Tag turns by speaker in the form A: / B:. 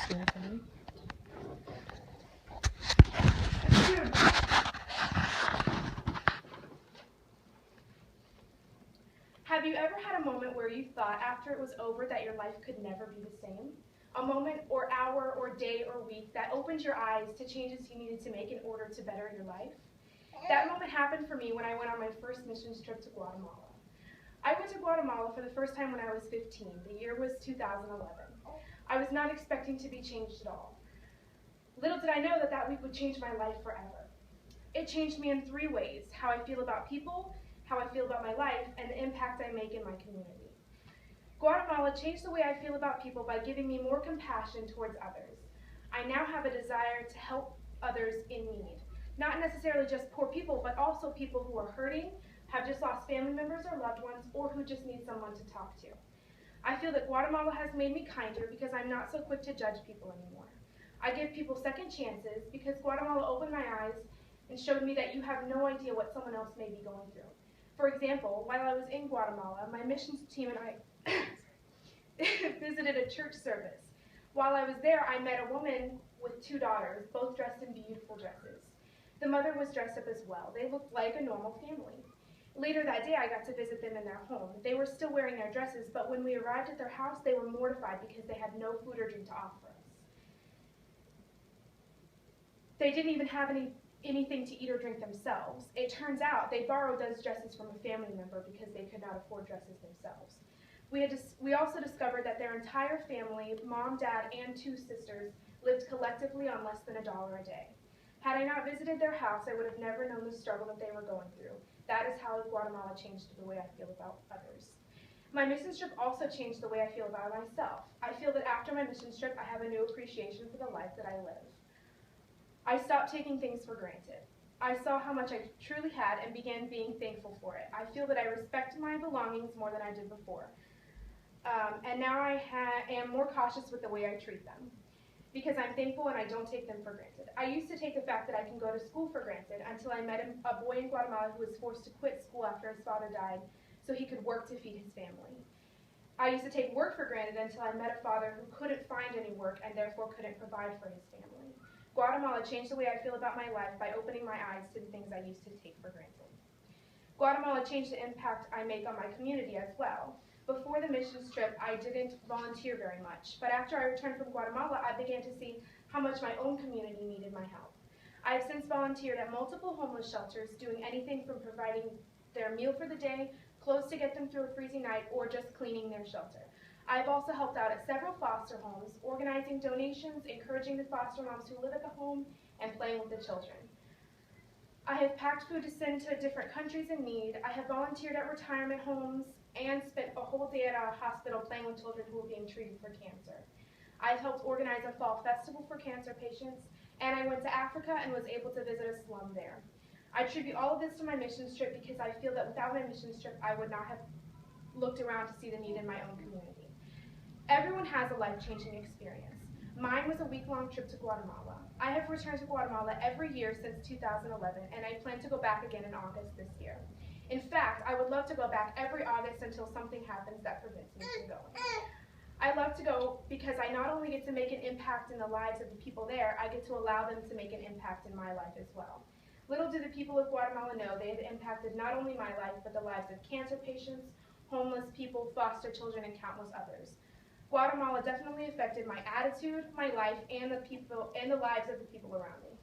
A: Have you ever had a moment where you thought after it was over that your life could never be the same? A moment or hour or day or week that opened your eyes to changes you needed to make in order to better your life? That moment happened for me when I went on my first missions trip to Guatemala. I went to Guatemala for the first time when I was 15. The year was 2011. I was not expecting to be changed at all. Little did I know that that week would change my life forever. It changed me in 3 ways: how I feel about people, how I feel about my life, and the impact I make in my community. Guatemala changed the way I feel about people by giving me more compassion towards others. I now have a desire to help others in need. Not necessarily just poor people, but also people who are hurting, have just lost family members or loved ones, or who just need someone to talk to. I feel that Guatemala has made me kinder because I'm not so quick to judge people anymore. I give people second chances because Guatemala opened my eyes and showed me that you have no idea what someone else may be going through. For example, while I was in Guatemala, my missions team and I visited a church service. While I was there, I met a woman with 2 daughters, both dressed in beautiful dresses. The mother was dressed up as well. They looked like a normal family. Later that day, I got to visit them in their home. They were still wearing their dresses, but when we arrived at their house, they were mortified because they had no food or drink to offer us. They didn't even have anything to eat or drink themselves. It turns out they borrowed those dresses from a family member because they could not afford dresses themselves. We also discovered that their entire family, mom, dad, and 2 sisters, lived collectively on less than $1 a day. Had I not visited their house, I would have never known the struggle that they were going through. That is how Guatemala changed the way I feel about others. My missions trip also changed the way I feel about myself. I feel that after my missions trip, I have a new appreciation for the life that I live. I stopped taking things for granted. I saw how much I truly had and began being thankful for it. I feel that I respect my belongings more than I did before. And now I am more cautious with the way I treat them because I'm thankful and I don't take them for granted. I used to take the fact that I can go to school for granted until I met a boy in Guatemala who was forced to quit school after his father died so he could work to feed his family. I used to take work for granted until I met a father who couldn't find any work and therefore couldn't provide for his family. Guatemala changed the way I feel about my life by opening my eyes to the things I used to take for granted. Guatemala changed the impact I make on my community as well. Before the missions trip, I didn't volunteer very much, but after I returned from Guatemala, I began to see how much my own community needed my help. I have since volunteered at multiple homeless shelters, doing anything from providing their meal for the day, clothes to get them through a freezing night, or just cleaning their shelter. I have also helped out at several foster homes, organizing donations, encouraging the foster moms who live at the home, and playing with the children. I have packed food to send to different countries in need. I have volunteered at retirement homes and spent a whole day at a hospital playing with children who were being treated for cancer. I have helped organize a fall festival for cancer patients, and I went to Africa and was able to visit a slum there. I attribute all of this to my missions trip because I feel that without my missions trip, I would not have looked around to see the need in my own community. Everyone has a life-changing experience. Mine was a week-long trip to Guatemala. I have returned to Guatemala every year since 2011, and I plan to go back again in August this year. In fact, I would love to go back every August until something happens that prevents me from going. I love to go because I not only get to make an impact in the lives of the people there, I get to allow them to make an impact in my life as well. Little do the people of Guatemala know they have impacted not only my life, but the lives of cancer patients, homeless people, foster children, and countless others. Guatemala definitely affected my attitude, my life, and the lives of the people around me.